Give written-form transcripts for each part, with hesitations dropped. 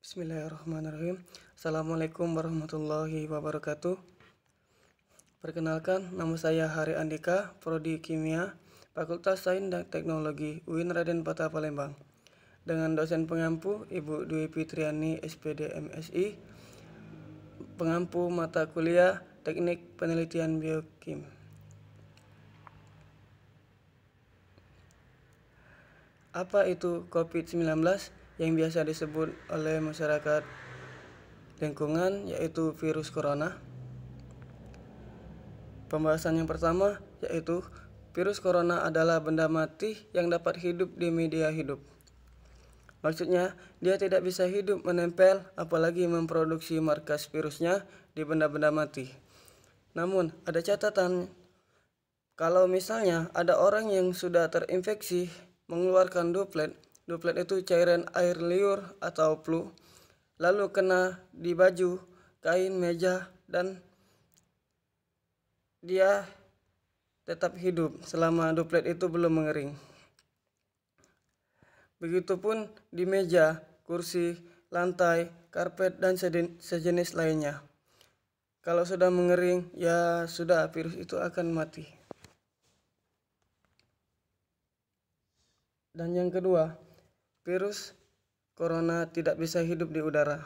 Bismillahirrahmanirrahim. Assalamualaikum warahmatullahi wabarakatuh. Perkenalkan, nama saya Hari Andika, Prodi Kimia, Fakultas Sains dan Teknologi, UIN Raden Patah Palembang. Dengan dosen pengampu Ibu Dwi Fitriani, SPD MSI, pengampu mata kuliah Teknik Penelitian Biokim. Apa itu COVID-19 yang biasa disebut oleh masyarakat lingkungan, yaitu virus corona? Pembahasan yang pertama yaitu virus corona adalah benda mati yang dapat hidup di media hidup. Maksudnya, dia tidak bisa hidup menempel apalagi memproduksi markas virusnya di benda-benda mati. Namun, ada catatan kalau misalnya ada orang yang sudah terinfeksi mengeluarkan droplet itu cairan air liur atau flu, lalu kena di baju, kain, meja, dan dia tetap hidup selama droplet itu belum mengering. Begitupun di meja, kursi, lantai, karpet, dan sejenis lainnya. Kalau sudah mengering, ya sudah, virus itu akan mati. Dan yang kedua, virus corona tidak bisa hidup di udara.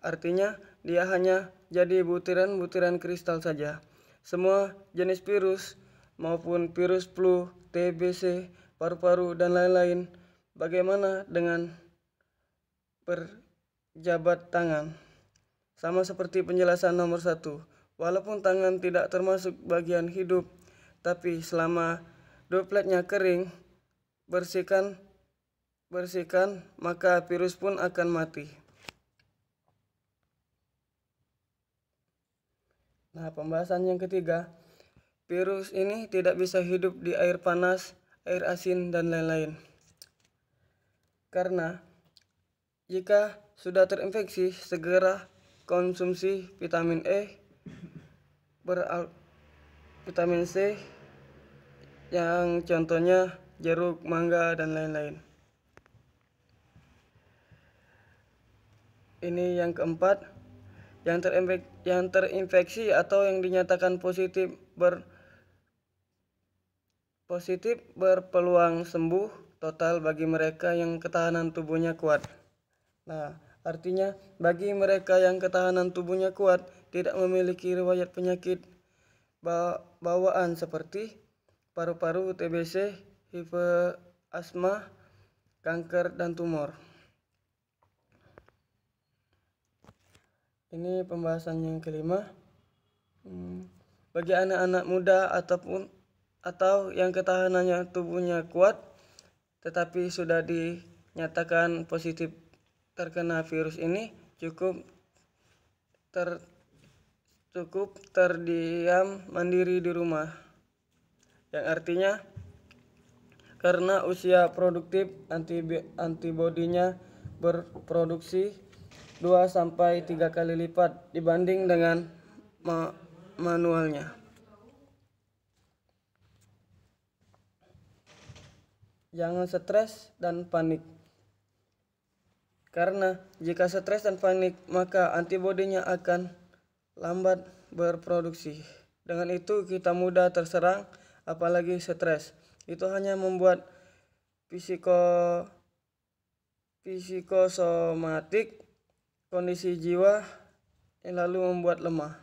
Artinya, dia hanya jadi butiran-butiran kristal saja. Semua jenis virus maupun virus flu, TBC, paru-paru, dan lain-lain, bagaimana dengan berjabat tangan? Sama seperti penjelasan nomor 1, walaupun tangan tidak termasuk bagian hidup, tapi selama dropletnya kering, bersihkan, maka virus pun akan mati. Nah, pembahasan yang ketiga, virus ini tidak bisa hidup di air panas, air asin, dan lain-lain. Karena jika sudah terinfeksi, segera konsumsi vitamin E, vitamin C, yang contohnya jeruk, mangga, dan lain-lain. Ini yang keempat, yang terinfeksi atau yang dinyatakan positif berpeluang sembuh total bagi mereka yang ketahanan tubuhnya kuat. Nah, artinya bagi mereka yang ketahanan tubuhnya kuat, tidak memiliki riwayat penyakit bawaan seperti paru-paru, TBC, HIV, asma, kanker, dan tumor. Ini pembahasan yang kelima. Bagi anak-anak muda atau yang ketahanannya tubuhnya kuat tetapi sudah dinyatakan positif terkena virus ini, cukup terdiam mandiri di rumah, yang artinya karena usia produktif antibodinya berproduksi 2-3 kali lipat dibanding dengan manualnya. Jangan stres dan panik. Karena jika stres dan panik, maka antibodinya akan lambat berproduksi. Dengan itu kita mudah terserang, apalagi stres. Itu hanya membuat psikosomatik, kondisi jiwa yang lalu membuat lemah.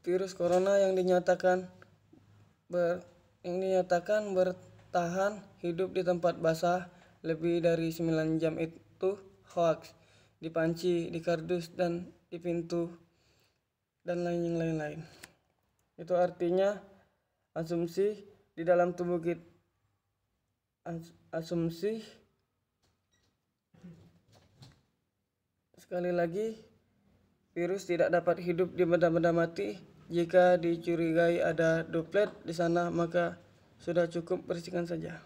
Virus corona yang dinyatakan bertahan hidup di tempat basah lebih dari 9 jam itu hoax, di panci, di kardus, dan di pintu, dan lain-lain. Itu artinya asumsi di dalam tubuh kita, sekali lagi, virus tidak dapat hidup di benda-benda mati. Jika dicurigai ada droplet di sana, maka sudah cukup bersihkan saja.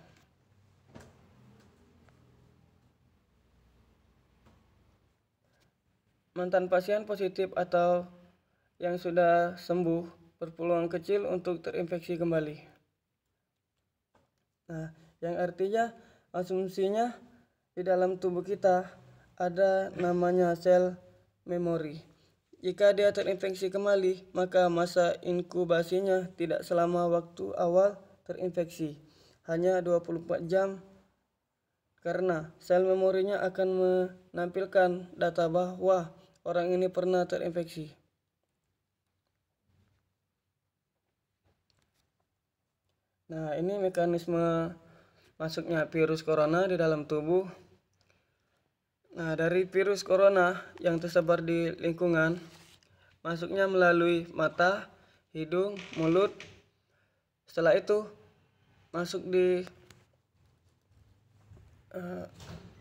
mantan pasien positif atau yang sudah sembuh berpeluang kecil untuk terinfeksi kembali. Nah, yang artinya asumsinya di dalam tubuh kita ada namanya sel memori. Jika dia terinfeksi kembali, maka masa inkubasinya tidak selama waktu awal terinfeksi, hanya 24 jam, karena sel memorinya akan menampilkan data bahwa orang ini pernah terinfeksi. Nah, ini mekanisme masuknya virus corona di dalam tubuh. Nah, dari virus corona yang tersebar di lingkungan, masuknya melalui mata, hidung, mulut. Setelah itu masuk di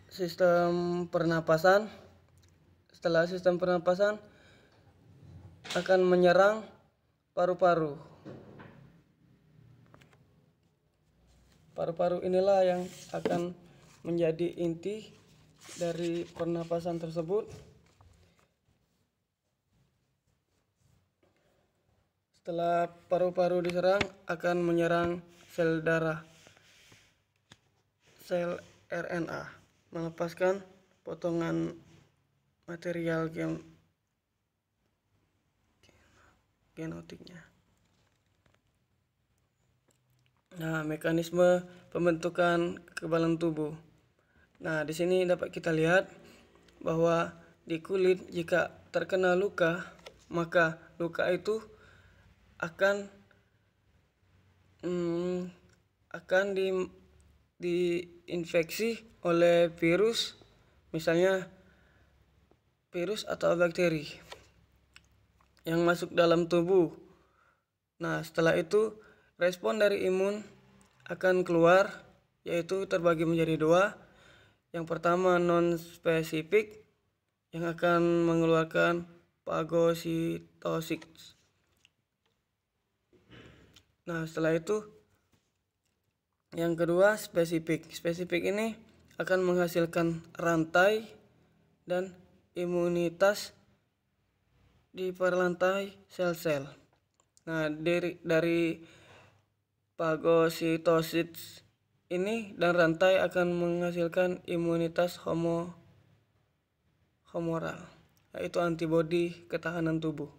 sistem pernapasan. Setelah sistem pernapasan akan menyerang paru-paru. Paru-paru inilah yang akan menjadi inti dari pernapasan tersebut. Setelah paru-paru diserang, akan menyerang sel darah, sel RNA, melepaskan potongan material genotiknya. Nah, mekanisme pembentukan kekebalan tubuh. Nah, di sini dapat kita lihat bahwa di kulit jika terkena luka, maka luka itu akan diinfeksi oleh virus, misalnya virus atau bakteri yang masuk dalam tubuh. Nah, setelah itu respon dari imun akan keluar, yaitu terbagi menjadi dua. Yang pertama non-spesifik yang akan mengeluarkan fagositosis. Nah, setelah itu yang kedua spesifik. Spesifik ini akan menghasilkan rantai dan imunitas di perlantai sel-sel. Nah, dari fagositosis ini dan rantai akan menghasilkan imunitas humoral, yaitu antibodi ketahanan tubuh.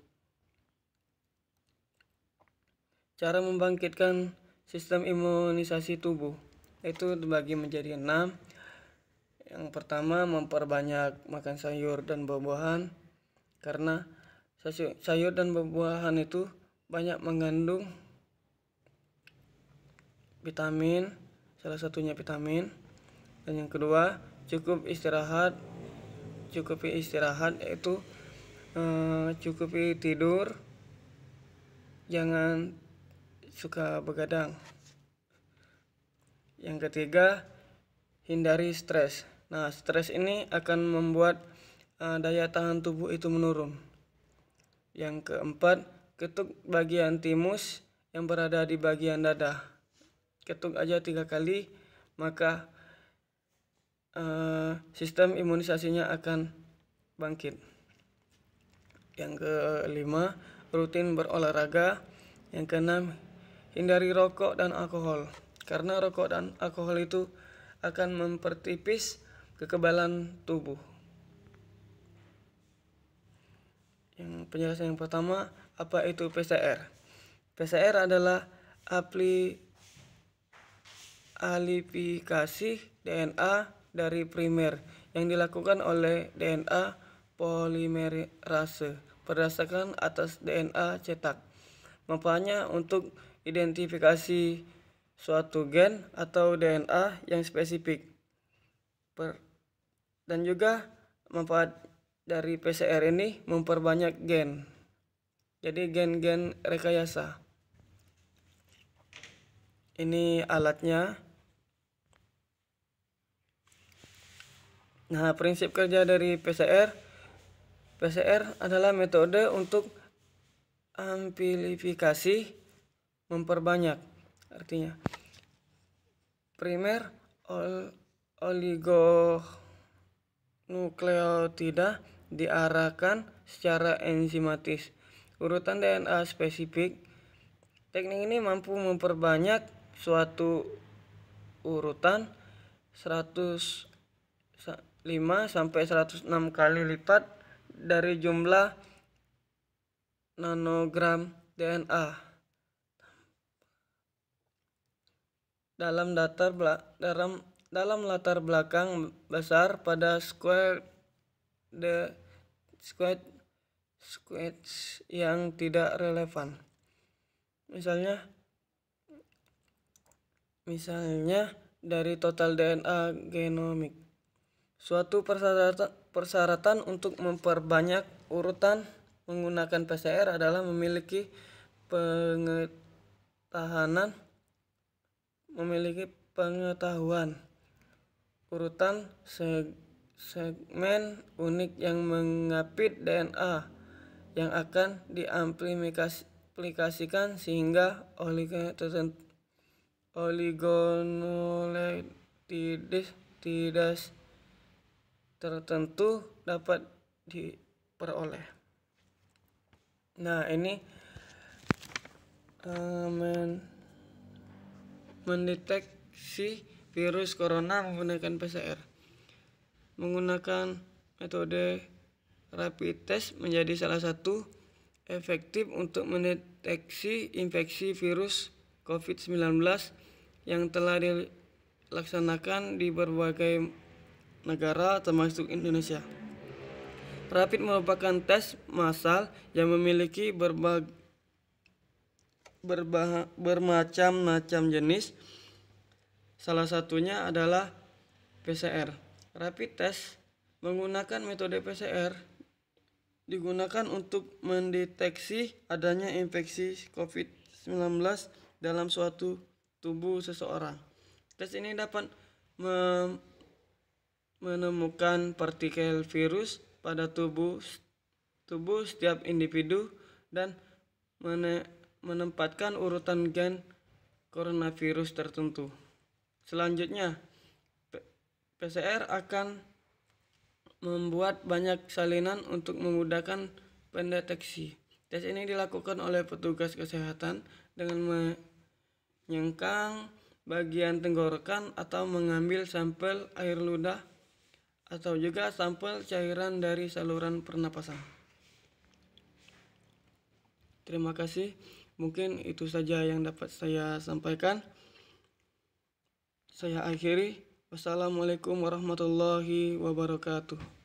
Cara membangkitkan sistem imunisasi tubuh itu dibagi menjadi 6. Yang pertama, memperbanyak makan sayur dan buah-buahan, karena sayur dan buah-buahan itu banyak mengandung vitamin, salah satunya vitamin. Dan yang kedua, cukupi istirahat yaitu cukupi tidur, jangan suka begadang. Yang ketiga, hindari stres. Nah, stres ini akan membuat daya tahan tubuh itu menurun. Yang keempat, ketuk bagian timus yang berada di bagian dada. Ketuk aja 3 kali, maka sistem imunisasinya akan bangkit. Yang kelima, rutin berolahraga. Yang keenam, hindari rokok dan alkohol, karena rokok dan alkohol itu akan mempertipis kekebalan tubuh. Yang penjelasan yang pertama, apa itu PCR? PCR adalah amplifikasi DNA dari primer yang dilakukan oleh DNA polimerase berdasarkan atas DNA cetak. Manfaatnya untuk identifikasi suatu gen atau DNA yang spesifik. Dan juga manfaat dari PCR ini memperbanyak gen. Jadi gen-gen rekayasa. Ini alatnya. Nah, prinsip kerja dari PCR. PCR adalah metode untuk amplifikasi, memperbanyak. Artinya primer oligonukleotida diarahkan secara enzimatis. Urutan DNA spesifik. Teknik ini mampu memperbanyak suatu urutan 105 sampai 106 kali lipat dari jumlah nanogram DNA. Dalam latar belakang besar pada square yang tidak relevan. Misalnya dari total DNA genomik. Suatu persyaratan untuk memperbanyak urutan menggunakan PCR adalah memiliki pengetahuan urutan segmen unik yang mengapit DNA yang akan diaplikasikan sehingga oligonukleotides tertentu dapat diperoleh. Nah, ini mendeteksi virus corona menggunakan PCR. Menggunakan metode rapid test menjadi salah satu efektif untuk mendeteksi infeksi virus COVID-19 yang telah dilaksanakan di berbagai negara termasuk Indonesia. Rapid merupakan tes massal yang memiliki bermacam-macam jenis. Salah satunya adalah PCR. Rapid test menggunakan metode PCR digunakan untuk mendeteksi adanya infeksi COVID-19 dalam suatu tubuh seseorang. Tes ini dapat menemukan partikel virus pada tubuh setiap individu dan menempatkan urutan gen coronavirus tertentu. Selanjutnya, PCR akan membuat banyak salinan untuk memudahkan pendeteksi. Tes ini dilakukan oleh petugas kesehatan dengan menyengkang bagian tenggorokan atau mengambil sampel air ludah atau juga sampel cairan dari saluran pernapasan. Terima kasih. Mungkin itu saja yang dapat saya sampaikan. Saya akhiri. Wassalamualaikum warahmatullahi wabarakatuh.